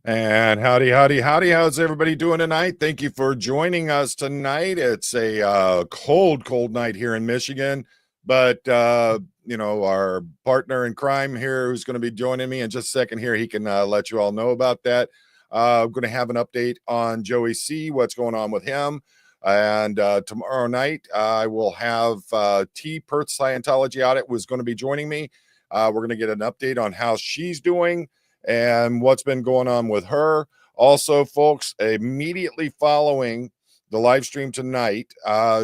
And howdy, howdy, howdy. How's everybody doing tonight? Thank you for joining us tonight. It's a cold night here in Michigan. But, our partner in crime here who's going to be joining me in just a second here, he can let you all know about that. I'm going to have an update on Joey C., what's going on with him. And tomorrow night, I will have T. Perth Scientology Audit was going to be joining me. We're going to get an update on how she's doing and what's been going on with her. Also, folks, immediately following the live stream tonight,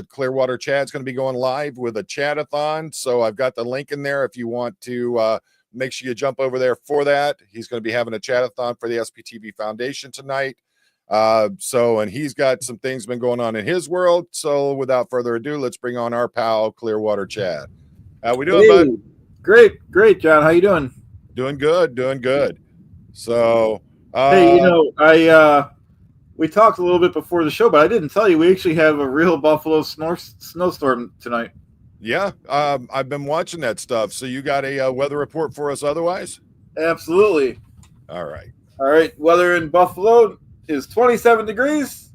Clearwater Chad's going to be going live with a chat-a-thon. So I've got the link in there if you want to make sure you jump over there for that. He's going to be having a chat-a-thon for the SPTV Foundation tonight. And he's got some things been going on in his world. So without further ado, let's bring on our pal, Clearwater Chad. How we doing, bud? Great, John. How you doing? Doing good. So, Hey, we talked a little bit before the show, but I didn't tell you we actually have a real Buffalo snowstorm tonight. Yeah, I've been watching that stuff. So you got a weather report for us otherwise? Absolutely. All right. Weather in Buffalo is 27 degrees,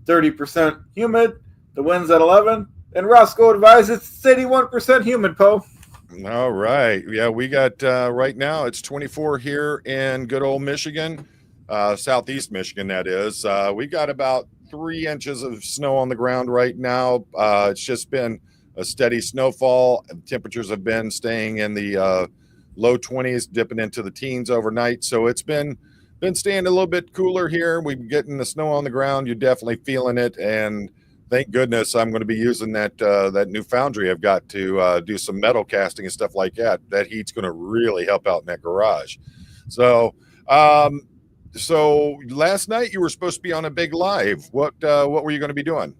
30% humid. The wind's at 11. And Roscoe advised it's 81% humid, Poe. All right. Yeah, we got right now it's 24 here in good old Michigan, southeast Michigan, that is. We got about 3 inches of snow on the ground right now. It's just been a steady snowfall. Temperatures have been staying in the low 20s, dipping into the teens overnight. So it's been staying a little bit cooler here. We're getting the snow on the ground. You're definitely feeling it. And thank goodness I'm going to be using that new foundry I've got to do some metal casting and stuff like that. That heat's going to really help out in that garage. So, so last night you were supposed to be on a big live. What were you going to be doing?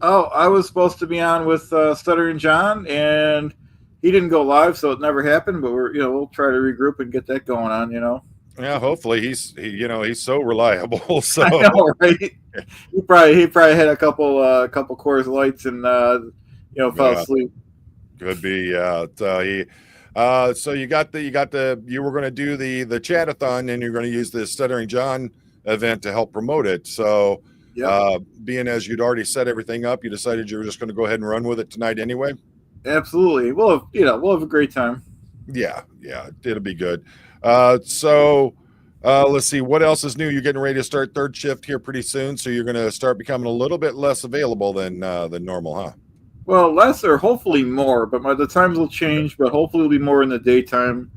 Oh, I was supposed to be on with Stuttering John, and he didn't go live, so it never happened. But we'll try to regroup and get that going on. Yeah, hopefully he's so reliable. So I know, right? He probably had a couple Coors Lights and fell asleep. Could be. So you were going to do the chat-a-thon, and you're going to use the Stuttering John event to help promote it. So being as you'd already set everything up, you decided you were just going to go ahead and run with it tonight anyway. Absolutely. We'll have a great time. Yeah, it'll be good. Let's see what else is new. You're getting ready to start third shift here pretty soon, so you're going to start becoming a little bit less available than normal, huh? Well, less or hopefully more, but the times will change. But hopefully, it'll be more in the daytime.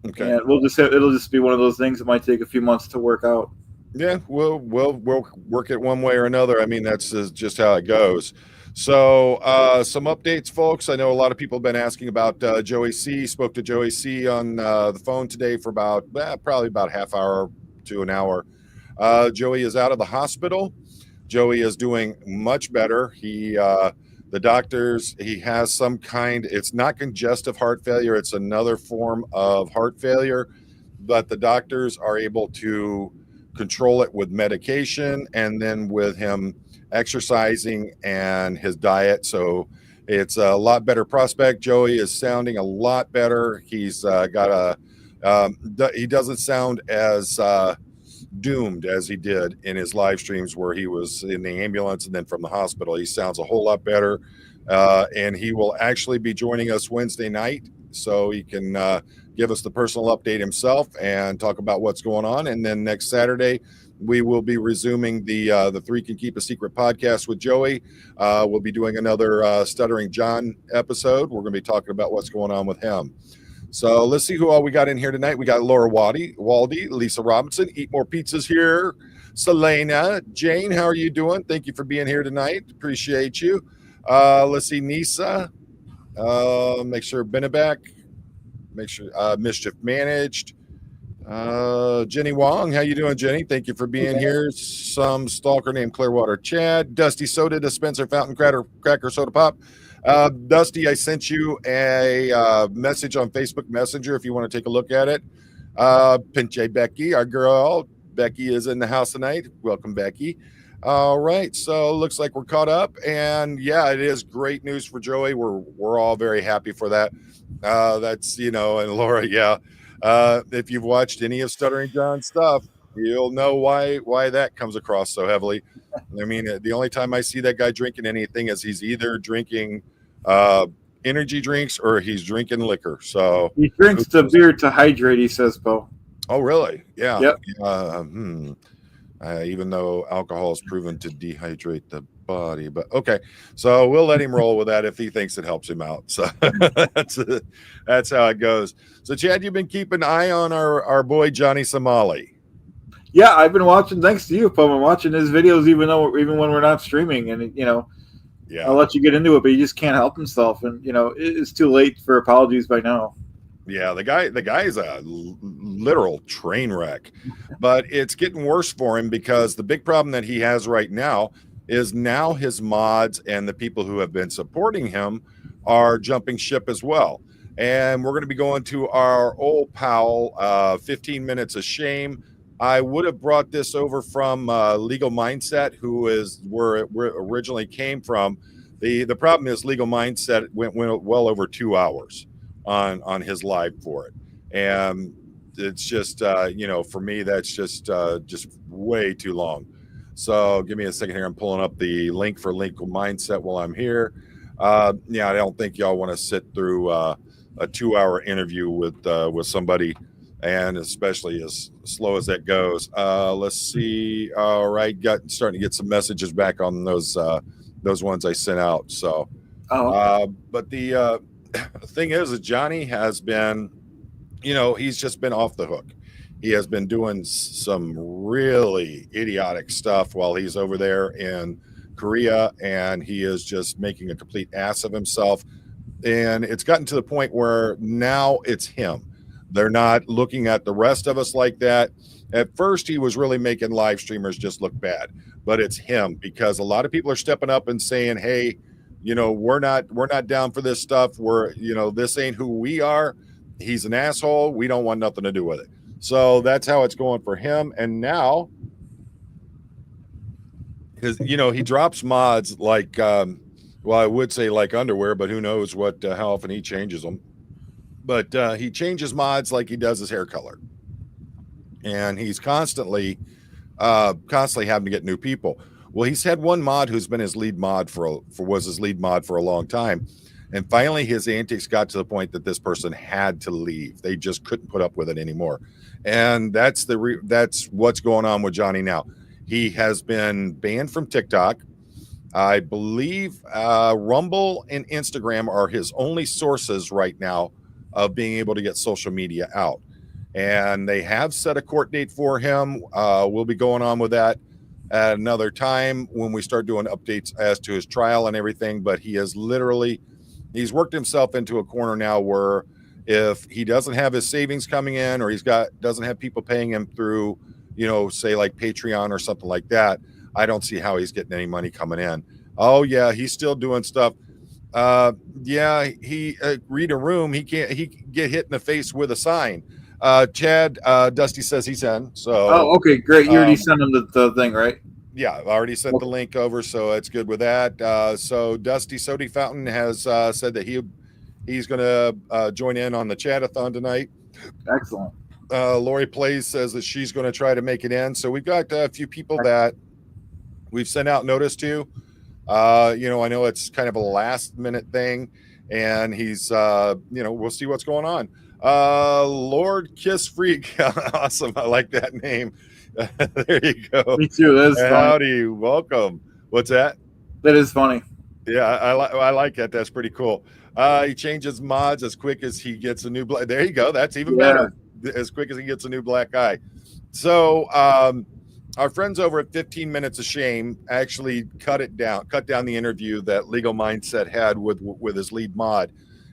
Okay. And it'll just be one of those things that might take a few months to work out. Yeah, we'll work it one way or another. I mean, that's just how it goes. So some updates, folks. I know a lot of people have been asking about Joey C. Spoke to Joey C. on the phone today for probably about half hour to an hour. Joey is out of the hospital. Joey is doing much better. The doctors, he has some kind, it's not congestive heart failure. It's another form of heart failure, but the doctors are able to control it with medication and then with him exercising and his diet. So it's a lot better prospect. Joey is sounding a lot better. He's got he doesn't sound as doomed as he did in his live streams where he was in the ambulance and then from the hospital. He sounds a whole lot better. And he will actually be joining us Wednesday night. So he can give us the personal update himself and talk about what's going on. And then next Saturday, we will be resuming the Three Can Keep a Secret podcast with Joey. We'll be doing another Stuttering John episode. We're going to be talking about what's going on with him. So let's see who all we got in here tonight. We got Laura Waldy, Lisa Robinson, Eat More Pizzas here, Selena, Jane, how are you doing? Thank you for being here tonight. Appreciate you. Let's see, Nisa, make sure Benebeck, make sure Mischief Managed. Jenny Wong, how you doing, Jenny? Thank you for being here. Some stalker named Clearwater Chad, Dusty Soda Dispenser, Fountain Cracker Soda Pop. Dusty, I sent you a message on Facebook Messenger if you want to take a look at it. Pinche Becky, our girl. Becky is in the house tonight. Welcome, Becky. All right, so looks like we're caught up, and yeah, it is great news for Joey. We're all very happy for that. That's and Laura, yeah. If you've watched any of Stuttering John's stuff, you'll know why that comes across so heavily. I mean, the only time I see that guy drinking anything is he's either drinking uh, energy drinks or he's drinking liquor. So, He drinks the beer to hydrate, he says, Bo. oh, really? Yeah. Yep. Even though alcohol is proven to dehydrate the body, but okay. So we'll let him roll with that if he thinks it helps him out. So that's how it goes. So Chad, you've been keeping an eye on our boy Johnny Somali. Yeah, I've been watching. Thanks to you, Poe. I'm watching his videos, even when we're not streaming, and Yeah. I'll let you get into it, but he just can't help himself, and it's too late for apologies by now. Yeah, the guy is a literal train wreck, but it's getting worse for him because the big problem that he has right now is now his mods and the people who have been supporting him are jumping ship as well. And we're going to be going to our old pal, 15 Minutes of Shame. I would have brought this over from Legal Mindset, who is where it originally came from. The problem is Legal Mindset went well over 2 hours on his live for it, and it's just for me that's just way too long. So give me a second here. I'm pulling up the link for Legal Mindset while I'm here. I don't think y'all want to sit through a 2-hour interview with somebody, and especially as slow as that goes. Let's see. All right, starting to get some messages back on those ones I sent out. So but the thing is that Johnny has been, he's just been off the hook. He has been doing some really idiotic stuff while he's over there in Korea, and he is just making a complete ass of himself. And it's gotten to the point where now it's him. They're not looking at the rest of us like that. At first, he was really making live streamers just look bad, but it's him because a lot of people are stepping up and saying, hey, we're not down for this stuff. This ain't who we are. He's an asshole. We don't want nothing to do with it. So that's how it's going for him. And now, because he drops mods like, I would say like underwear, but who knows how often he changes them. But he changes mods like he does his hair color, and he's constantly having to get new people. Well, he's had one mod who's been his lead mod was his lead mod for a long time. And finally his antics got to the point that this person had to leave. They just couldn't put up with it anymore. And that's what's going on with Johnny now. He has been banned from TikTok. I believe Rumble and Instagram are his only sources right now of being able to get social media out. And they have set a court date for him. We'll be going on with that at another time when we start doing updates as to his trial and everything. But he's worked himself into a corner now where if he doesn't have his savings coming in, or doesn't have people paying him through, say like Patreon or something like that, I don't see how he's getting any money coming in. Oh yeah, he's still doing stuff. He read a room. He get hit in the face with a sign. Chad, Dusty says he's in. So okay, great. You already sent him the thing, right? Yeah, I've already sent the link over, so it's good with that. So Dusty Sody Fountain has said that he's going to join in on the chat-a-thon tonight. Excellent. Lori Plays says that she's going to try to make it in. So we've got a few people that we've sent out notice to. I know it's kind of a last-minute thing, and he's, we'll see what's going on. Lord Kiss Freak, awesome. I like that name. There you go. Me too. That is howdy, funny. Welcome. What's that? That is funny. Yeah, I like that. That's pretty cool. He changes mods as quick as he gets a new black. There you go. That's even better. As quick as he gets a new black eye. So our friends over at 15 Minutes of Shame actually cut down the interview that Legal Mindset had with his lead mod,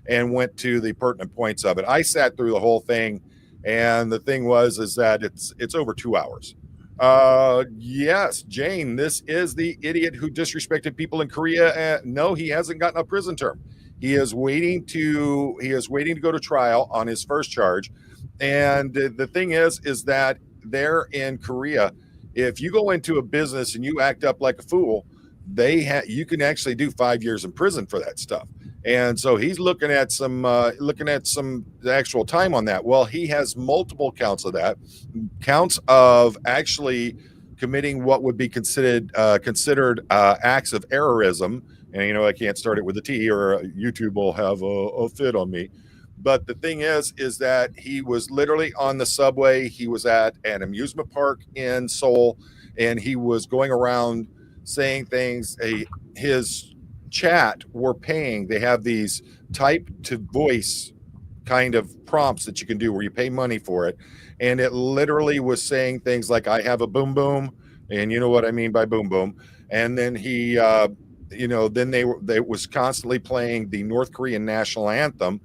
and went to the pertinent points of it. I sat through the whole thing, and the thing is that it's over 2 hours. Yes, Jane, this is the idiot who disrespected people in Korea. No, he hasn't gotten a prison term. He is waiting to go to trial on his first charge. And the thing is that there in Korea, if you go into a business and you act up like a fool, you can actually do 5 years in prison for that stuff. And so he's looking at some actual time on that. Well, he has multiple counts of that, counts of actually committing what would be considered acts of errorism. And I can't start it with a T, or YouTube will have a fit on me. But the thing is that he was literally on the subway. He was at an amusement park in Seoul, and he was going around saying things. His chat were paying. They have these type to voice kind of prompts that you can do where you pay money for it. And it literally was saying things like, I have a boom boom. And you know what I mean by boom boom. And then then they was constantly playing the North Korean national anthem.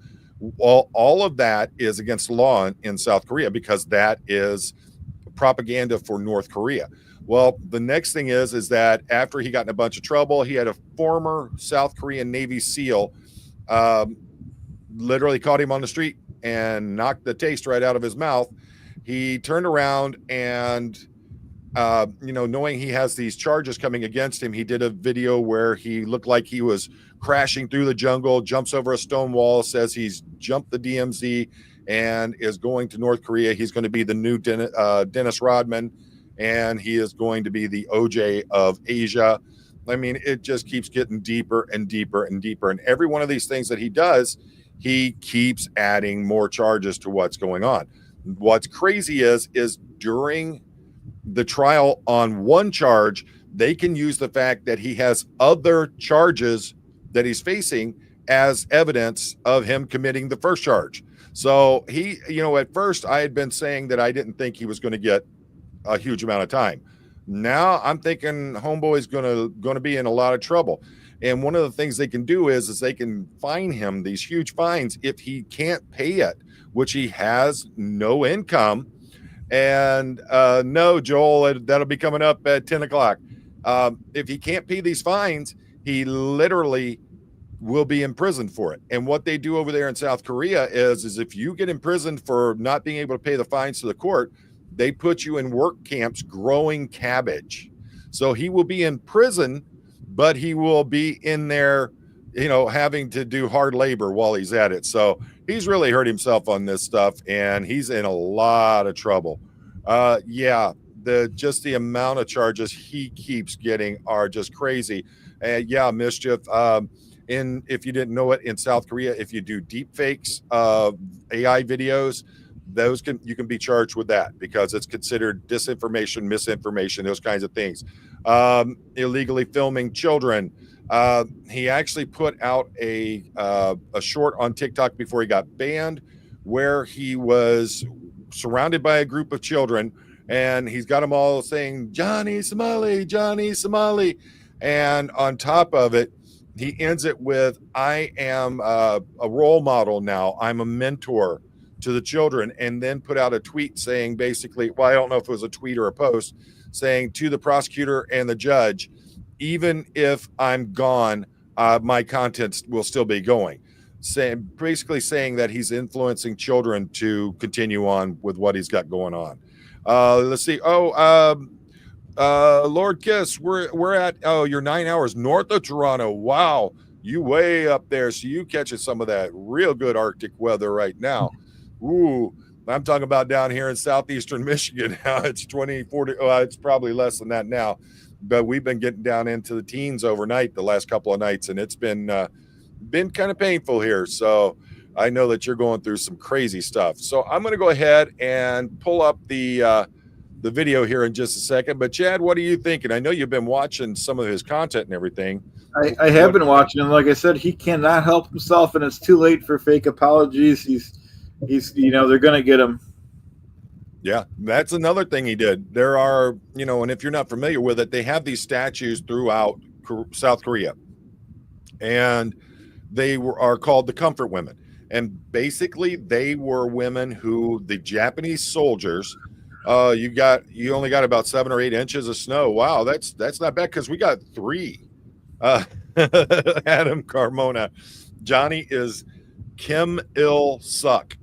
All of that is against the law in South Korea, because that is propaganda for North Korea. Well, the next thing is that after he got in a bunch of trouble, he had a former South Korean Navy SEAL literally caught him on the street and knocked the taste right out of his mouth. He turned around and knowing he has these charges coming against him, he did a video where he looked like he was crashing through the jungle, jumps over a stone wall, says he's jumped the DMZ and is going to North Korea. He's going to be the new Dennis Rodman, and he is going to be the OJ of Asia. I mean, it just keeps getting deeper and deeper and deeper. And every one of these things that he does, he keeps adding more charges to what's going on. What's crazy is during the trial on one charge, they can use the fact that he has other charges that he's facing as evidence of him committing the first charge. So he, at first I had been saying that I didn't think he was going to get a huge amount of time. Now I'm thinking homeboy's going to be in a lot of trouble. And one of the things they can do is they can fine him these huge fines if he can't pay it, which he has no income. And no, Joel, that'll be coming up at 10 o'clock. If he can't pay these fines, he literally will be imprisoned for it. And what they do over there in South Korea is if you get imprisoned for not being able to pay the fines to the court, they put you in work camps growing cabbage. So he will be in prison, but he will be in there, having to do hard labor while he's at it. So he's really hurt himself on this stuff, and he's in a lot of trouble. The amount of charges he keeps getting are just crazy. Mischief. If you didn't know it, in South Korea, if you do deep fakes of AI videos, you can be charged with that because it's considered disinformation, misinformation, those kinds of things. Illegally filming children. He actually put out a short on TikTok before he got banned, where he was surrounded by a group of children, and he's got them all saying, Johnny Somali, Johnny Somali. And on top of it, he ends it with, I am a role model now. I'm a mentor to the children, and then put out a tweet saying basically, well, I don't know if it was a tweet or a post, saying to the prosecutor and the judge, even if I'm gone, my content will still be going. Basically saying that he's influencing children to continue on with what he's got going on. Let's see. Lord Kiss, we're at, you're 9 hours north of Toronto. Wow. You way up there. So you catching some of that real good Arctic weather right now. Ooh, I'm talking about down here in southeastern Michigan. Now it's 20, 40. It's probably less than that now, but we've been getting down into the teens overnight the last couple of nights, and it's been kind of painful here. So I know that you're going through some crazy stuff. So I'm going to go ahead and pull up the video here in just a second. But Chad, what are you thinking? I know you've been watching some of his content and everything. I have been watching him. Like I said, he cannot help himself, and it's too late for fake apologies. He's they're going to get him. Yeah, that's another thing he did. There are, and if you're not familiar with it, they have these statues throughout South Korea, and they are called the comfort women. And basically they were women who the Japanese soldiers, you only got about 7 or 8 inches of snow. Wow, that's not bad, because we got 3. Adam Carmona. Johnny is Kim Il Sunk.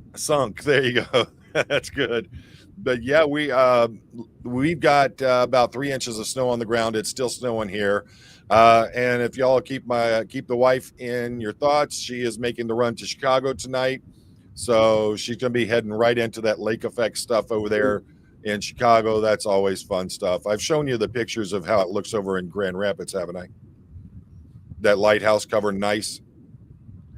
There you go. That's good. But yeah, we've got about 3 inches of snow on the ground. It's still snowing here. And if y'all keep the wife in your thoughts, she is making the run to Chicago tonight. So she's going to be heading right into that lake effect stuff over there in Chicago. That's always fun stuff. I've shown you the pictures of how it looks over in Grand Rapids, haven't I? That lighthouse cover, nice.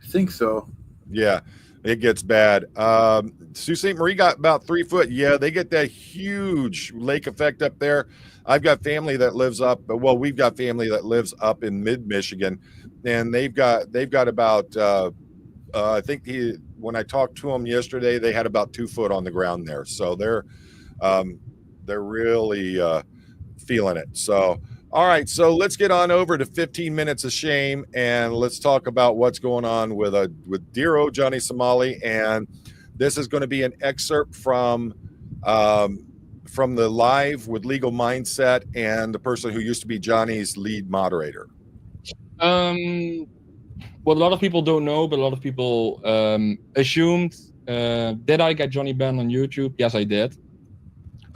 I think so. Yeah, it gets bad. Sault Ste. Marie got about 3 foot. Yeah, they get that huge lake effect up there. I've got family that lives up. Well, we've got family that lives up in mid Michigan, and they've got about. I think when I talked to them yesterday, they had about 2 foot on the ground there. So they're really feeling it. So. All right, so let's get on over to 15 Minutes of Shame, and let's talk about what's going on with dear old Johnny Somali. And this is going to be an excerpt from the live with Legal Mindset and the person who used to be Johnny's lead moderator. What a lot of people don't know, but a lot of people assumed, did I get Johnny banned on YouTube? Yes, I did.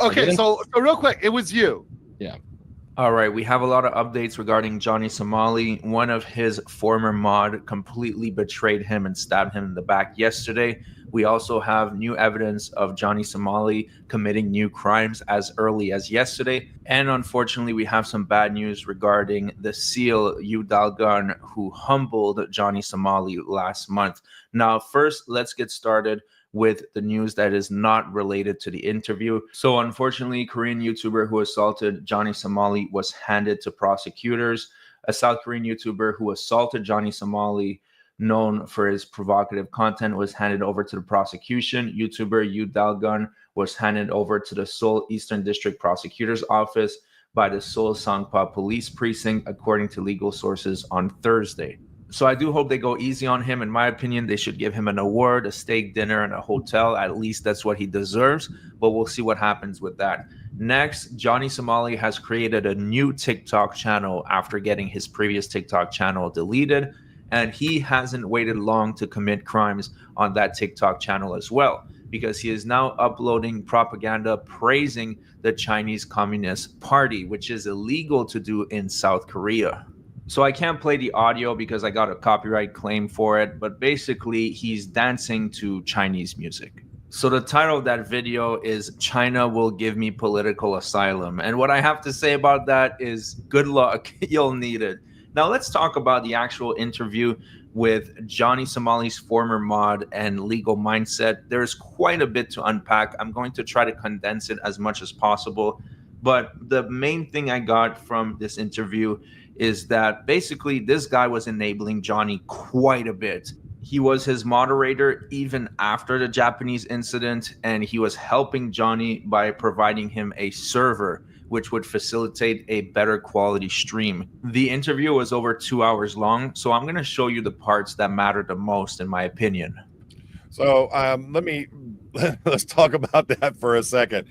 Okay, so real quick, it was you. Yeah. All right, we have a lot of updates regarding Johnny Somali. One of his former mod completely betrayed him and stabbed him in the back yesterday. We also have new evidence of Johnny Somali committing new crimes as early as yesterday. And unfortunately, we have some bad news regarding the SEAL Yu Dalgan who humbled Johnny Somali last month. Now, first, let's get started with the news that is not related to the interview. So unfortunately, Korean YouTuber who assaulted Johnny Somali was handed to prosecutors. A South Korean YouTuber who assaulted Johnny Somali, known for his provocative content, was handed over to the prosecution. YouTuber Yu Dalgun was handed over to the Seoul Eastern District Prosecutor's Office by the Seoul Sangpa Police Precinct, according to legal sources on Thursday. So I do hope they go easy on him. In my opinion, they should give him an award, a steak dinner, and a hotel. At least that's what he deserves. But we'll see what happens with that. Next, Johnny Somali has created a new TikTok channel after getting his previous TikTok channel deleted. And he hasn't waited long to commit crimes on that TikTok channel as well, because he is now uploading propaganda praising the Chinese Communist Party, which is illegal to do in South Korea. So I can't play the audio because I got a copyright claim for it, but basically he's dancing to Chinese music. So the title of that video is "China Will Give Me Political Asylum." And what I have to say about that is good luck, you'll need it. Now let's talk about the actual interview with Johnny Somali's former mod and Legal Mindset. There's quite a bit to unpack. I'm going to try to condense it as much as possible. But the main thing I got from this interview is that basically this guy was enabling Johnny quite a bit. He was his moderator even after the Japanese incident, and he was helping Johnny by providing him a server, which would facilitate a better quality stream. The interview was over 2 hours long, so I'm going to show you the parts that matter the most, in my opinion. So let's talk about that for a second.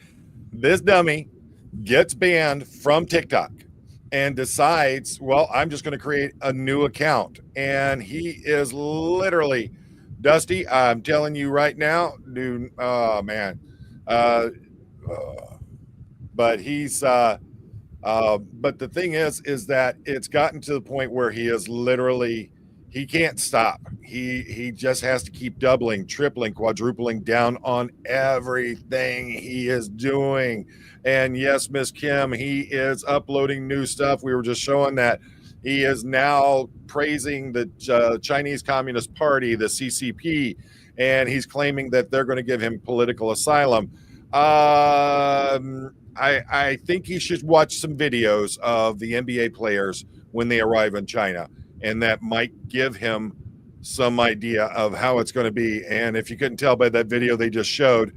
This dummy gets banned from TikTok and decides, well, I'm just going to create a new account. And he is literally, Dusty, I'm telling you right now, dude, oh man. But he's, but the thing is that it's gotten to the point where he is literally, he can't stop. He just has to keep doubling, tripling, quadrupling down on everything he is doing. And yes, Miss Kim, he is uploading new stuff. We were just showing that he is now praising the Chinese Communist Party, the CCP, and he's claiming that they're going to give him political asylum. I think he should watch some videos of the NBA players when they arrive in China, and that might give him some idea of how it's going to be. And if you couldn't tell by that video they just showed,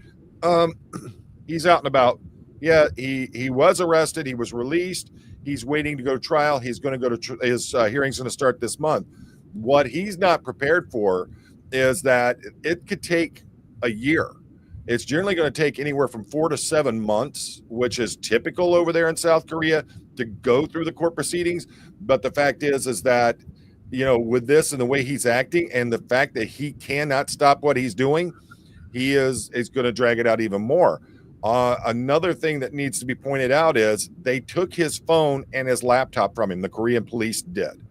he's out and about. Yeah, he was arrested. He was released. He's waiting to go to trial. He's going to go to his hearing's going to start this month. What he's not prepared for is that it could take a year. It's generally going to take anywhere from 4 to 7 months, which is typical over there in South Korea, to go through the court proceedings. But the fact is that, you know, with this and the way he's acting and the fact that he cannot stop what he's doing, he is going to drag it out even more. Another thing that needs to be pointed out is they took his phone and his laptop from him. The Korean police did.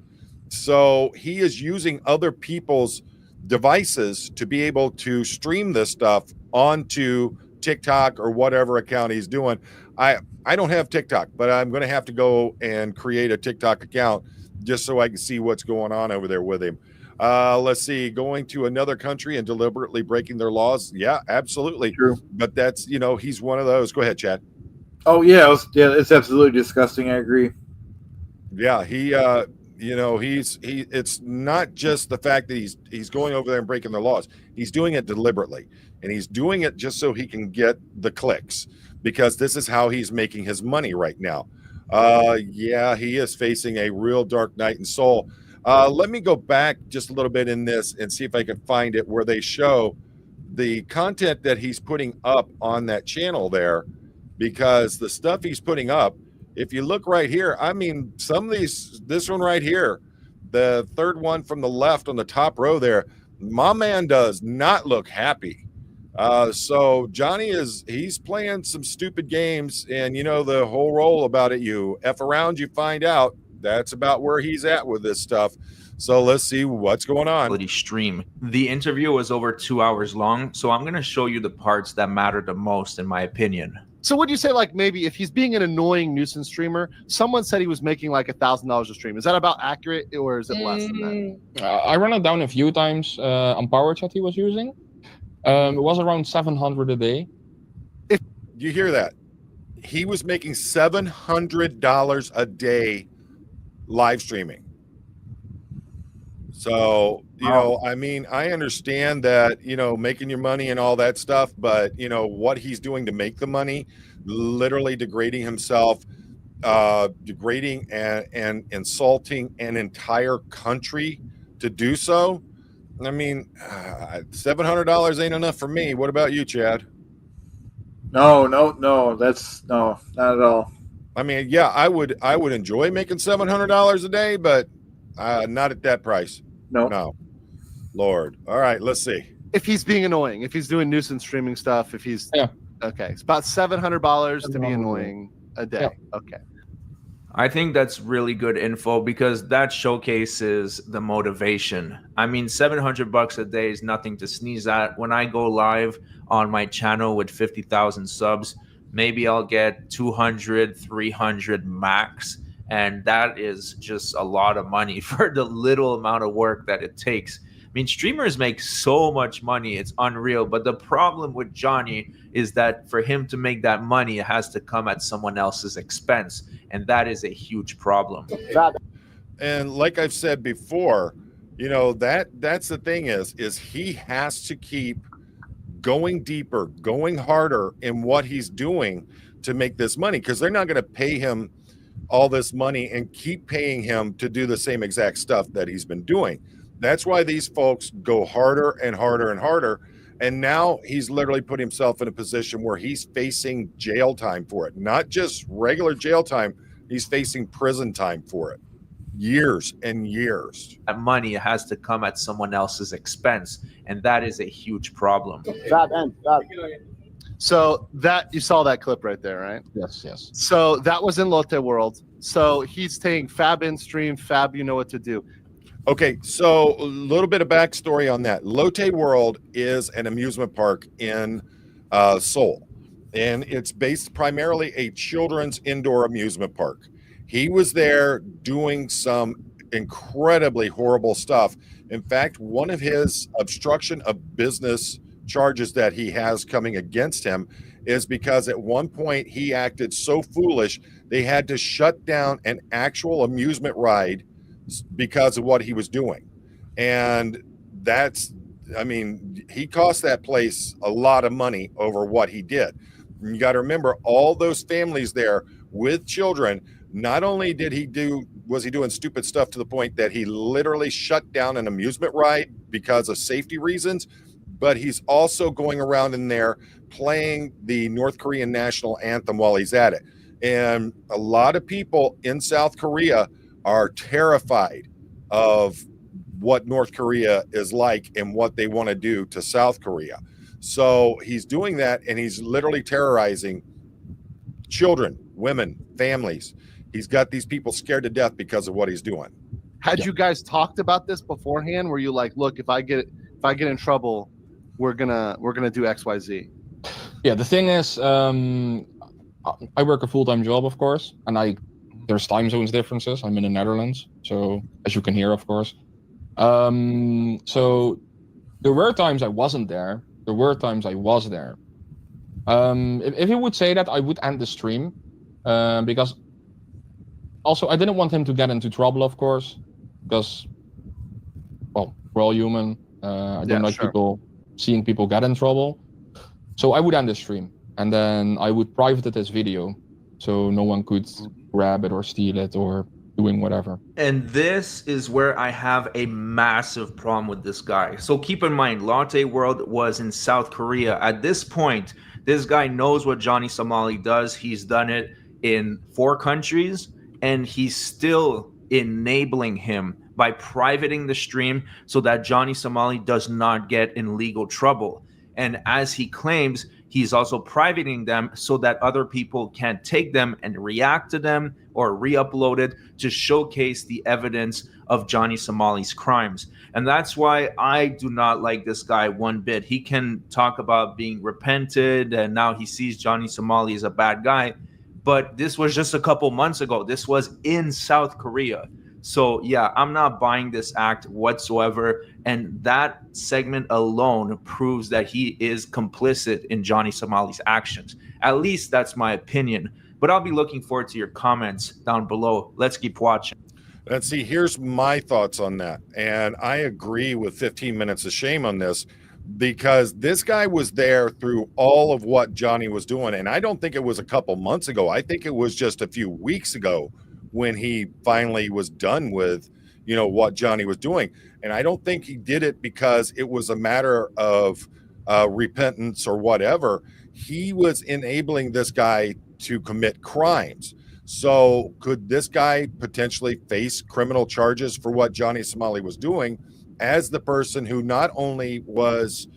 So he is using other people's devices to be able to stream this stuff onto TikTok or whatever account he's doing. I don't have TikTok, but I'm going to have to go and create a TikTok account just so I can see what's going on over there with him. Let's see, going to another country and deliberately breaking their laws. Yeah, absolutely. True. But that's, he's one of those. Go ahead, Chad. Oh yeah, it's absolutely disgusting. I agree. Yeah, it's not just the fact that he's going over there and breaking their laws. He's doing it deliberately, and he's doing it just so he can get the clicks, because this is how he's making his money right now. Yeah, he is facing a real dark night in soul. Let me go back just a little bit in this and see if I can find it where they show the content that he's putting up on that channel there, because the stuff he's putting up, if you look right here, I mean, some of this one right here, the third one from the left on the top row there, my man does not look happy. So Johnny he's playing some stupid games, and the whole role about it, you F around, you find out. That's about where he's at with this stuff. So let's see what's going on. Stream. The interview was over 2 hours long, so I'm going to show you the parts that matter the most, in my opinion. So would you say, like, maybe if he's being an annoying nuisance streamer, someone said he was making like $1,000 a stream. Is that about accurate, or is it less than that? I ran it down a few times on Power Chat he was using. It was around 700 a day. You hear that? He was making $700 a day live streaming. So, I mean, I understand that, making your money and all that stuff, but, what he's doing to make the money, literally degrading himself, degrading and insulting an entire country to do so. I mean, $700 ain't enough for me. What about you, Chad? No, that's not at all. I mean, yeah, I would enjoy making $700 a day, but not at that price. No. Lord. All right, let's see. If he's being annoying, if he's doing nuisance streaming stuff, if he's okay, it's about $700 to be annoying a day. Yeah. Okay. I think that's really good info, because that showcases the motivation. I mean, $700 a day is nothing to sneeze at. When I go live on my channel with 50,000 subs, maybe I'll get 200, 300 max. And that is just a lot of money for the little amount of work that it takes. I mean, streamers make so much money, it's unreal. But the problem with Johnny is that for him to make that money, it has to come at someone else's expense. And that is a huge problem. And like I've said before, that's the thing is he has to keep going deeper, going harder in what he's doing to make this money, because they're not going to pay him all this money and keep paying him to do the same exact stuff that he's been doing. That's why these folks go harder and harder and harder. And now he's literally put himself in a position where he's facing jail time for it. Not just regular jail time, he's facing prison time for it. Years and years. That money has to come at someone else's expense. And that is a huge problem. So that you saw that clip right there, right? Yes. So that was in Lotte World. So he's saying Fab in stream, Fab, you know what to do. Okay, so a little bit of backstory on that. Lotte World is an amusement park in Seoul, and it's based primarily a children's indoor amusement park. He was there doing some incredibly horrible stuff. In fact, one of his obstruction of business charges that he has coming against him is because at one point he acted so foolish they had to shut down an actual amusement ride because of what he was doing. And he cost that place a lot of money over what he did. You got to remember, all those families there with children, not only was he doing stupid stuff to the point that he literally shut down an amusement ride because of safety reasons, but he's also going around in there playing the North Korean national anthem while he's at it. And a lot of people in South Korea are terrified of what North Korea is like and what they want to do to South Korea. So he's doing that, and he's literally terrorizing children, women, families. He's got these people scared to death because of what he's doing. Had you guys talked about this beforehand? Were you like, look, if I get in trouble, we're gonna do XYZ? Yeah, the thing is, I work a full-time job, of course, and there's time zones differences. I'm in the Netherlands, so as you can hear, of course. So there were times I wasn't there. There were times I was there. If you would say that, I would end the stream, because also I didn't want him to get into trouble, of course, because, well, we're all human. I don't like seeing people get in trouble. So I would end the stream, and then I would private this video, so no one could grab it or steal it or doing whatever. And this is where I have a massive problem with this guy. So keep in mind, Latte World was in South Korea. At this point, this guy knows what Johnny Somali does. He's done it in 4 countries, and he's still enabling him by privating the stream so that Johnny Somali does not get in legal trouble. And as he claims, he's also privating them so that other people can't take them and react to them or re-upload it to showcase the evidence of Johnny Somali's crimes. And that's why I do not like this guy one bit. He can talk about being repented and now he sees Johnny Somali as a bad guy. But this was just a couple months ago. This was in South Korea. So yeah, I'm not buying this act whatsoever. And that segment alone proves that he is complicit in Johnny Somali's actions. At least that's my opinion. But I'll be looking forward to your comments down below. Let's keep watching. Let's see, here's my thoughts on that. And I agree with 15 minutes of shame on this, because this guy was there through all of what Johnny was doing. And I don't think it was a couple months ago. I think it was just a few weeks ago when he finally was done with, what Johnny was doing. And I don't think he did it because it was a matter of repentance or whatever. He was enabling this guy to commit crimes. So could this guy potentially face criminal charges for what Johnny Somali was doing as the person who not only was,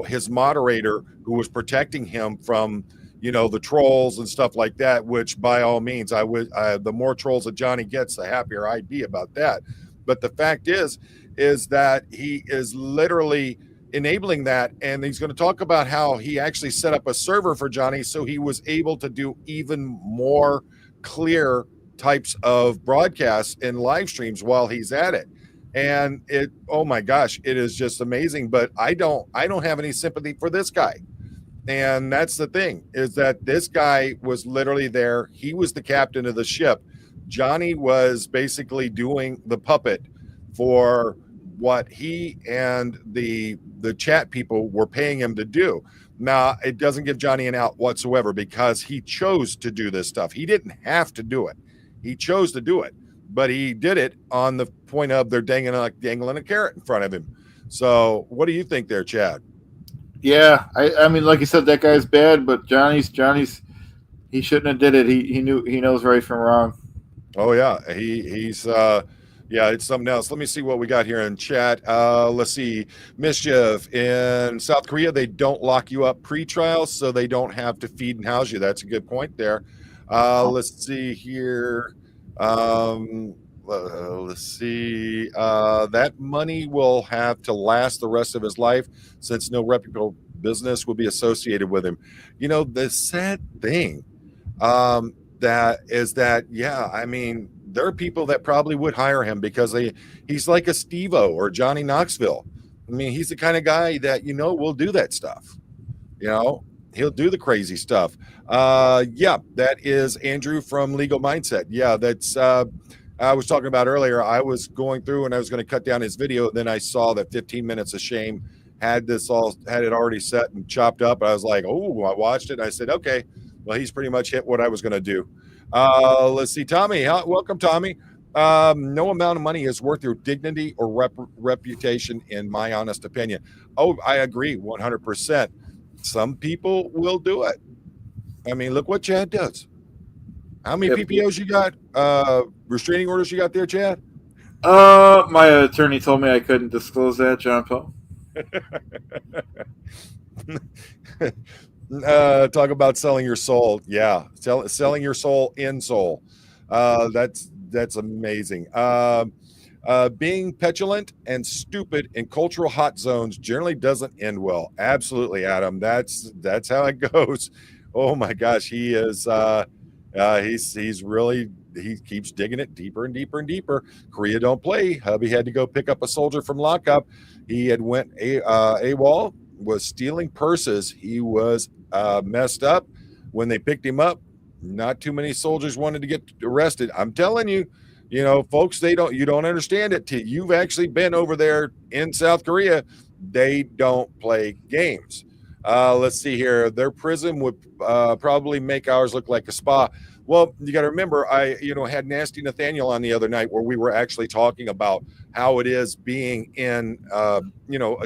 his moderator, who was protecting him from, the trolls and stuff like that, which by all means, the more trolls that Johnny gets, the happier I'd be about that. But the fact is that he is literally enabling that. And he's going to talk about how he actually set up a server for Johnny so he was able to do even more clear types of broadcasts and live streams while he's at it. And oh my gosh, it is just amazing. But I don't have any sympathy for this guy. And that's the thing, is that this guy was literally there. He was the captain of the ship. Johnny was basically doing the puppet for what he and the chat people were paying him to do. Now, it doesn't give Johnny an out whatsoever because he chose to do this stuff. He didn't have to do it. He chose to do it, but he did it on the point of they're dangling a carrot in front of him. So what do you think there, Chad? Yeah, I mean, like you said, that guy's bad, but Johnny's he shouldn't have did it. He knows right from wrong. Oh yeah, he's it's something else. Let me see what we got here in chat. Let's see. Mischief. In South Korea, they don't lock you up pre-trial, so they don't have to feed and house you. That's a good point there. Let's see here. Let's see. That money will have to last the rest of his life since no reputable business will be associated with him. The sad thing that is that, I mean, there are people that probably would hire him because he's like a Steve-O or Johnny Knoxville. I mean, he's the kind of guy that, will do that stuff. He'll do the crazy stuff. That is Andrew from Legal Mindset. Yeah, that's I was talking about earlier. I was going through and I was going to cut down his video. Then I saw that 15 minutes of shame had it already set and chopped up. I was like, oh, I watched it. And I said, okay, well, he's pretty much hit what I was going to do. Let's see, Tommy. Welcome, Tommy. No amount of money is worth your dignity or reputation, in my honest opinion. Oh, I agree 100%. Some people will do it. I mean, look what Chad does. How many PPOs you got? Restraining orders you got there, Chad? My attorney told me I couldn't disclose that, John Paul. Talk about selling your soul. Yeah, selling your soul in Seoul. That's amazing. Being petulant and stupid in cultural hot zones generally doesn't end well. Absolutely, Adam. That's how it goes. Oh my gosh, he is. He's really, he keeps digging it deeper and deeper and deeper. Korea don't play. Hubby had to go pick up a soldier from lockup. He had went AWOL, was stealing purses. He was messed up when they picked him up. Not too many soldiers wanted to get arrested. I'm telling you, folks, you don't understand it till you've actually been over there in South Korea. They don't play games. Let's see here. Their prison would probably make ours look like a spa. Well, you got to remember, I had Nasty Nathaniel on the other night where we were actually talking about how it is being in a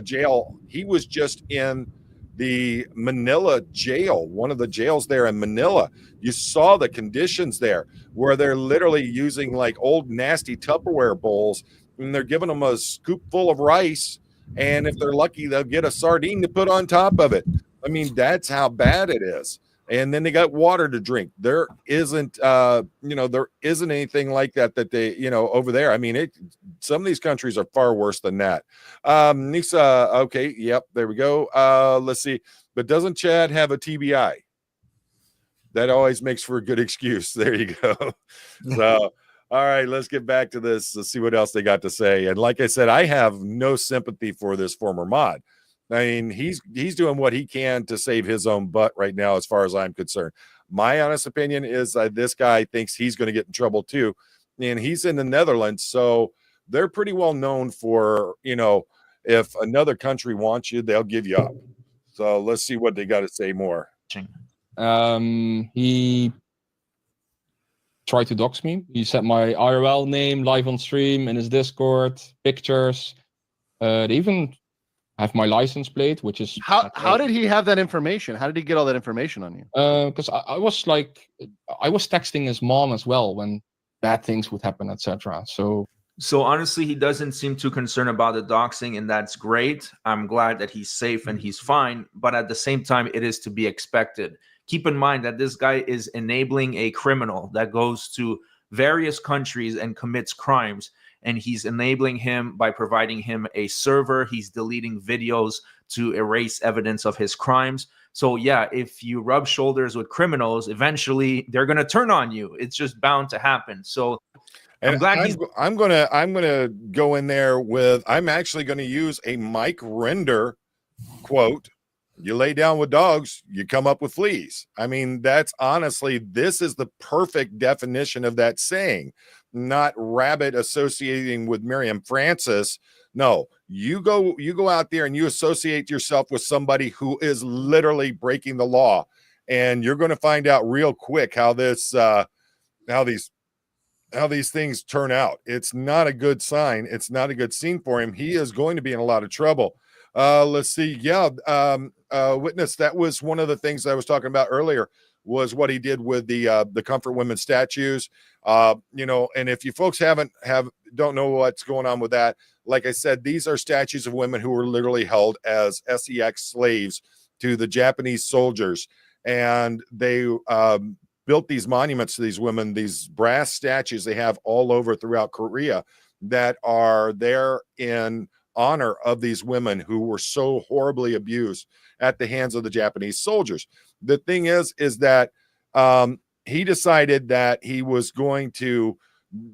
jail. He was just in the Manila jail, one of the jails there in Manila. You saw the conditions there where they're literally using like old nasty Tupperware bowls, and they're giving them a scoop full of rice, and if they're lucky they'll get a sardine to put on top of it. I mean, that's how bad it is. And then they got water to drink. There isn't anything like that they over there. I mean, some of these countries are far worse than that. Nisa, okay, yep, there we go. Let's see. But doesn't Chad have a TBI? That always makes for a good excuse. There you go. So, all right, let's get back to this. Let's see what else they got to say. And like I said, I have no sympathy for this former mod. I mean, he's doing what he can to save his own butt right now, as far as I'm concerned. My honest opinion is this guy thinks he's going to get in trouble too, and he's in the Netherlands, so they're pretty well known for, if another country wants you, they'll give you up. So let's see what they got to say more. He tried to dox me. He said my IRL name live on stream in his Discord, pictures. They even have my license plate, which is how did he have that information? How did he get all that information on you? Because I was texting his mom as well when bad things would happen, etc. So honestly, he doesn't seem too concerned about the doxing, and that's great. I'm glad that he's safe and he's fine. But at the same time, it is to be expected. Keep in mind that this guy is enabling a criminal that goes to various countries and commits crimes. And he's enabling him by providing him a server. He's deleting videos to erase evidence of his crimes. So yeah, if you rub shoulders with criminals, eventually they're going to turn on you. It's just bound to happen. So I'm glad I'm gonna go in there with, I'm actually going to use a Mike Render quote. You lay down with dogs, you come up with fleas. I mean, this is the perfect definition of that saying. Not Rabbit associating with Miriam Francis. No, you go out there and you associate yourself with somebody who is literally breaking the law, and you're going to find out real quick how these things turn out. It's not a good sign. It's not a good scene for him. He is going to be in a lot of trouble. Let's see. Yeah. Witness, that was one of the things I was talking about earlier, was what he did with the Comfort Women statues. And if you folks don't know what's going on with that, like I said, these are statues of women who were literally held as sex slaves to the Japanese soldiers. And they built these monuments to these women, these brass statues they have all over throughout Korea that are there in honor of these women who were so horribly abused at the hands of the Japanese soldiers. The thing is that he decided that he was going to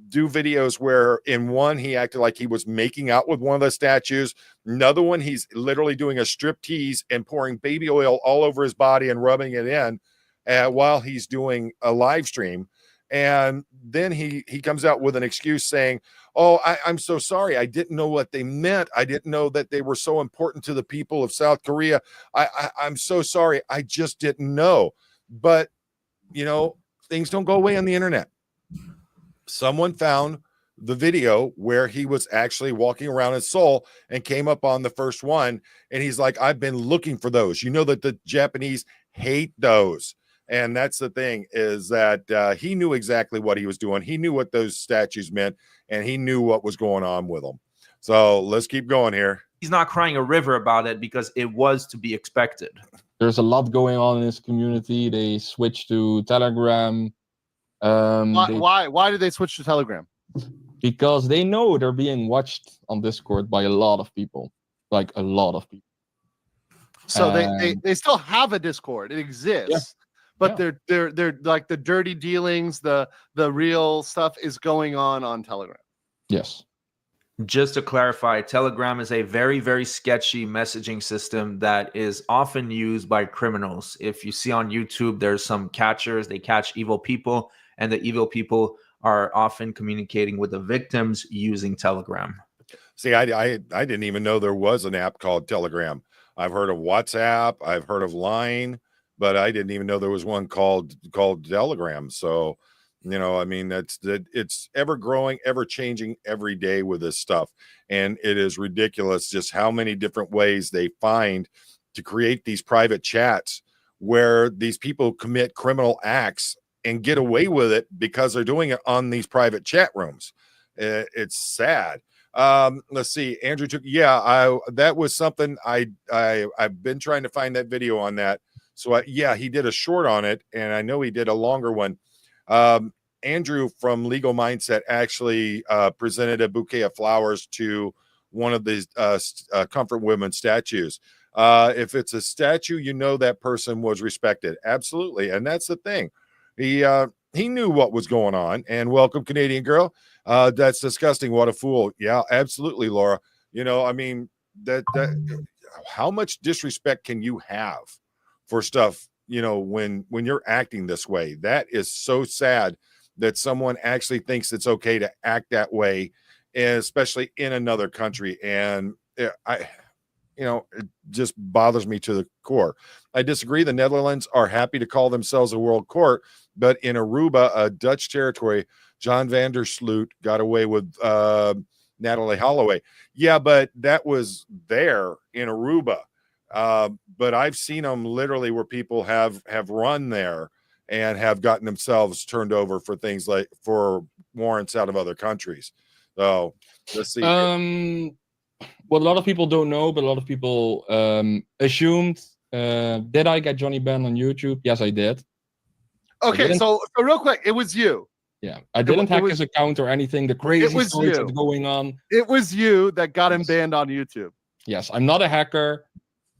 do videos where in one, he acted like he was making out with one of the statues. Another one, he's literally doing a strip tease and pouring baby oil all over his body and rubbing it in while he's doing a live stream. And then he comes out with an excuse saying, oh, I'm so sorry. I didn't know what they meant. I didn't know that they were so important to the people of South Korea. I'm so sorry. I just didn't know. But, things don't go away on the internet. Someone found the video where he was actually walking around in Seoul and came up on the first one. And he's like, I've been looking for those. You know that the Japanese hate those. And that's the thing, is that he knew exactly what he was doing. He knew what those statues meant, and he knew what was going on with them. So let's keep going here. he's not crying a river about it because it was to be expected. There's a lot going on in this community. They switched to Telegram. Why did they switch to Telegram? Because they know they're being watched on Discord by a lot of people, like a lot of people. So they still have a Discord. It exists, but they're like the dirty dealings, the real stuff is going on Telegram. Yes. Just to clarify, Telegram is a very, very sketchy messaging system that is often used by criminals. If you see on YouTube, there's some catchers, they catch evil people, and the evil people are often communicating with the victims using Telegram. See, I didn't even know there was an app called Telegram. I've heard of WhatsApp, I've heard of Line, but I didn't even know there was one called Telegram. So, you know, I mean, it's ever growing, ever changing every day with this stuff. And it is ridiculous just how many different ways they find to create these private chats where these people commit criminal acts and get away with it because they're doing it on these private chat rooms. It's sad. Let's see. Andrew took, that was something I've been trying to find that video on that. So he did a short on it, and I know he did a longer one. Andrew from Legal Mindset actually presented a bouquet of flowers to one of these Comfort Women statues. If it's a statue, you know that person was respected. Absolutely. And that's the thing. He knew what was going on. And welcome, Canadian girl. That's disgusting. What a fool. Yeah, absolutely, Laura. You know, I mean, that how much disrespect can you have for stuff, you know, when you're acting this way? That is so sad that someone actually thinks it's okay to act that way, especially in another country. And it just bothers me to the core. I disagree. The Netherlands are happy to call themselves a world court, but in Aruba, a Dutch territory, John van der Sloot got away with Natalie Holloway. Yeah, but that was there in Aruba. But I've seen them literally where people have run there and have gotten themselves turned over for things like for warrants out of other countries. So let's see. What a lot of people don't know, but a lot of people assumed, did I get Johnny banned on YouTube? Yes, I did. Okay, so real quick, it was you. Yeah, I didn't hack his account or anything. The crazy stories that's going on. It was you that got him banned on YouTube. Yes, I'm not a hacker.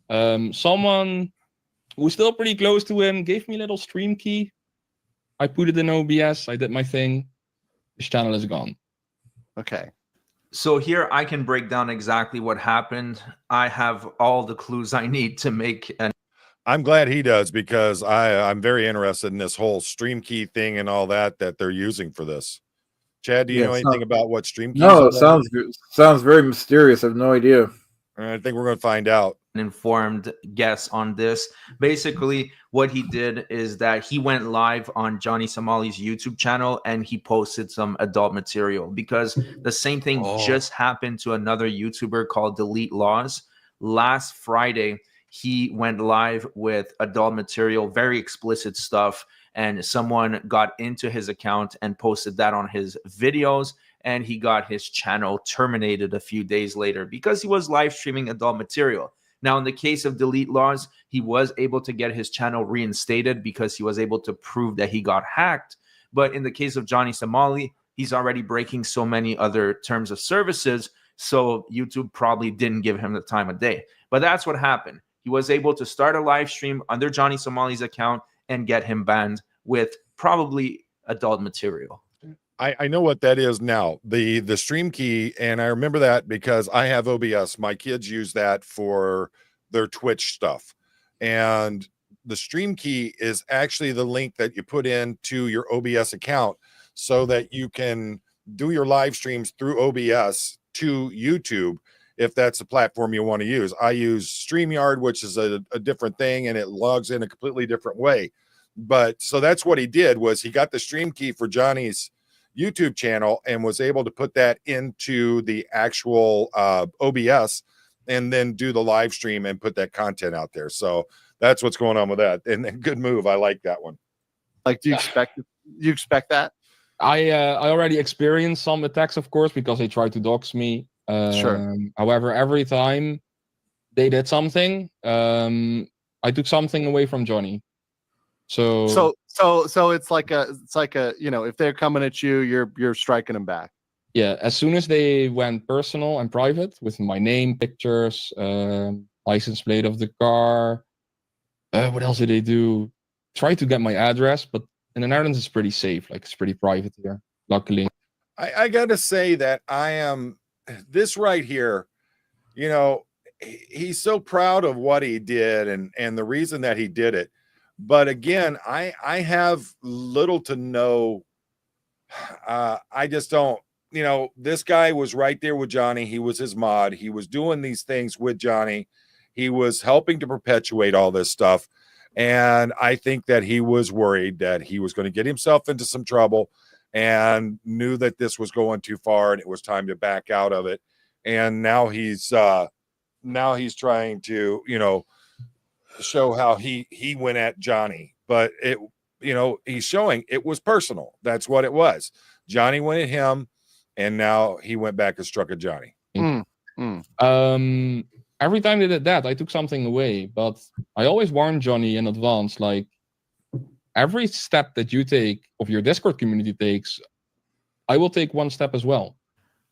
Someone who's still pretty close to him gave me a little stream key. I put it in OBS. I did my thing. His channel is gone. Okay. So here I can break down exactly what happened. I have all the clues I need to make an. I'm glad he does, because I'm very interested in this whole stream key thing and all that they're using for this. Chad, do you know anything about what stream keys No, are? it sounds good. Sounds very mysterious. I have no idea. I think we're going to find out. An informed guess on this. Basically, what he did is that he went live on Johnny Somali's YouTube channel and he posted some adult material, because the same thing just happened to another YouTuber called Delete Laws. Last Friday, he went live with adult material, very explicit stuff, and someone got into his account and posted that on his videos, and he got his channel terminated a few days later because he was live streaming adult material. Now, in the case of Delete Laws, he was able to get his channel reinstated because he was able to prove that he got hacked. But in the case of Johnny Somali, he's already breaking so many other terms of services, so YouTube probably didn't give him the time of day. But that's what happened. He was able to start a live stream under Johnny Somali's account and get him banned with probably adult material. I know what that is now, the stream key, and I remember that because I have OBS. My kids use that for their Twitch stuff, and the stream key is actually the link that you put into your OBS account so that you can do your live streams through OBS to YouTube if that's the platform you want to use. I use StreamYard, which is a different thing, and it logs in a completely different way. But so that's what he did, was he got the stream key for Johnny's YouTube channel and was able to put that into the actual OBS and then do the live stream and put that content out there. So that's what's going on with that. And good move. I like that one. Like, do you expect that? I already experienced some attacks, of course, because they tried to dox me. Sure. However, every time they did something, I took something away from Johnny. So it's like a if they're coming at you, you're striking them back. yeah, as soon as they went personal and private with my name, pictures, license plate of the car, what else did they do? Try to get my address, but in the Netherlands it's pretty safe. Like it's pretty private here, luckily. I gotta say that I am this right here, you know, he's so proud of what he did and the reason that he did it. But again, I have little to no I just don't, this guy was right there with Johnny. He was his mod. He was doing these things with Johnny. He was helping to perpetuate all this stuff. And I think that he was worried that he was going to get himself into some trouble and knew that this was going too far and it was time to back out of it. And now he's trying to, show how he went at Johnny. But he's showing it was personal. That's what it was. Johnny went at him, and now he went back and struck at Johnny. Every time they did that, I took something away. But I always warned Johnny in advance, like every step that you take, of your Discord community takes, I will take one step as well.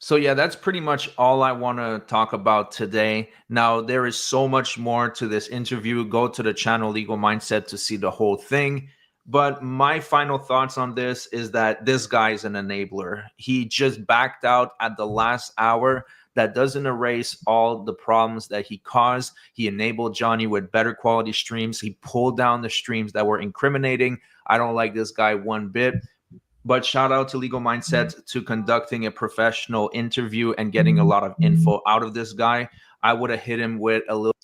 So yeah, that's pretty much all I want to talk about today. Now, there is so much more to this interview. Go to the channel Legal Mindset to see the whole thing. But my final thoughts on this is that this guy is an enabler. He just backed out at the last hour. That doesn't erase all the problems that he caused. He enabled Johnny with better quality streams. He pulled down the streams that were incriminating. I don't like this guy one bit. But shout out to Legal Mindset to conducting a professional interview and getting a lot of info out of this guy. I would have hit him with a little.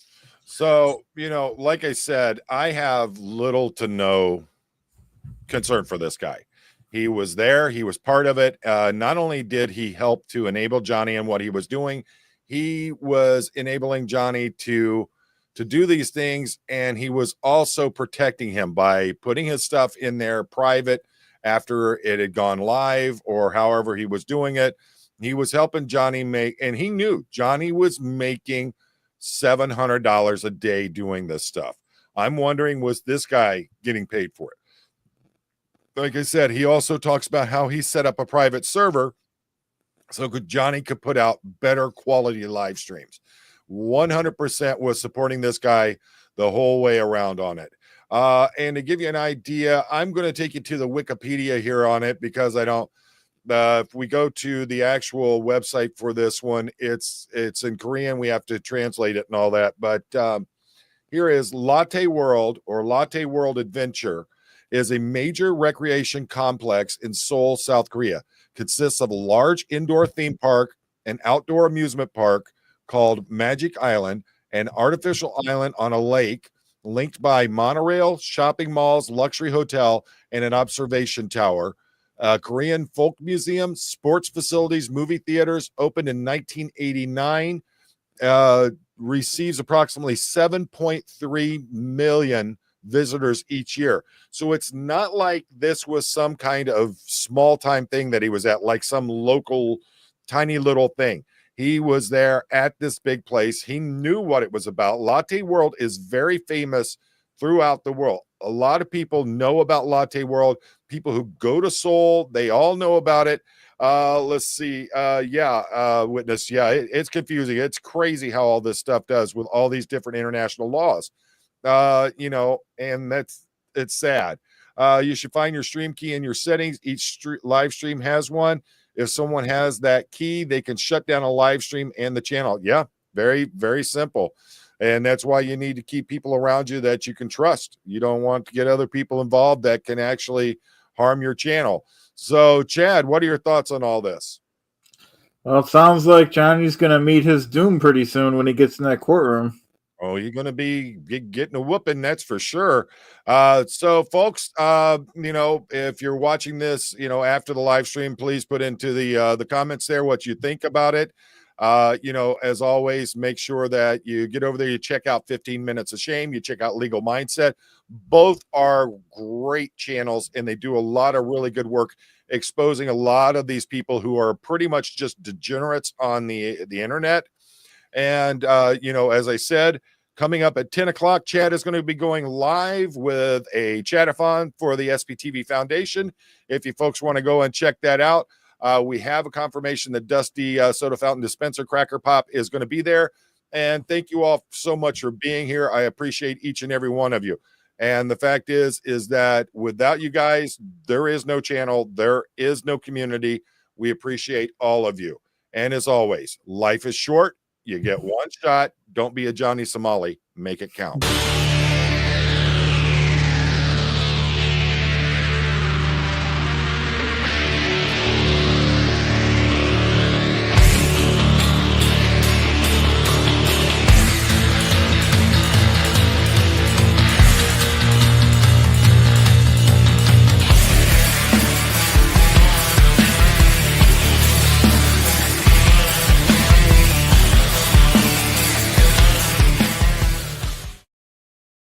So, like I said, I have little to no concern for this guy. He was there. He was part of it. Not only did he help to enable Johnny in what he was doing, he was enabling Johnny to do these things. And he was also protecting him by putting his stuff in there private after it had gone live or however he was doing it. He was helping Johnny make, and he knew Johnny was making $700 a day doing this stuff. I'm wondering, was this guy getting paid for it? Like I said, he also talks about how he set up a private server so Johnny could put out better quality live streams. 100% was supporting this guy the whole way around on it. And to give you an idea, I'm going to take you to the Wikipedia here on it because I don't. If we go to the actual website for this one, it's in Korean. We have to translate it and all that. But here is Latte World or Latte World Adventure is a major recreation complex in Seoul, South Korea. Consists of a large indoor theme park, an outdoor amusement park called Magic Island, an artificial island on a lake, linked by monorail, shopping malls, luxury hotel, and an observation tower. Korean folk museum, sports facilities, movie theaters, opened in 1989, receives approximately 7.3 million visitors each year. So it's not like this was some kind of small time thing that he was at, like some local tiny little thing. He was there at this big place. He knew what it was about. Latte World is very famous throughout the world. A lot of people know about Latte World. People who go to Seoul, they all know about it. Let's see. Witness. Yeah, it's confusing. It's crazy how all this stuff does with all these different international laws. And it's sad. You should find your stream key in your settings. Each live stream has one. If someone has that key, they can shut down a live stream and the channel. Yeah, very, very simple. And that's why you need to keep people around you that you can trust. You don't want to get other people involved that can actually harm your channel. So, Chad, what are your thoughts on all this? Well, it sounds like Johnny's going to meet his doom pretty soon when he gets in that courtroom. Oh, you're going to be getting a whooping, that's for sure. So, folks, if you're watching this, after the live stream, please put into the comments there what you think about it. As always, make sure that you get over there, you check out 15 Minutes of Shame, you check out Legal Mindset. Both are great channels, and they do a lot of really good work exposing a lot of these people who are pretty much just degenerates on the internet. And, as I said, coming up at 10 o'clock, Chad is going to be going live with a chatathon for the SPTV Foundation. If you folks want to go and check that out, we have a confirmation that Dusty Soda Fountain Dispenser Cracker Pop is going to be there. And thank you all so much for being here. I appreciate each and every one of you. And the fact is that without you guys, there is no channel. There is no community. We appreciate all of you. And as always, life is short. You get one shot. Don't be a Johnny Somali. Make it count.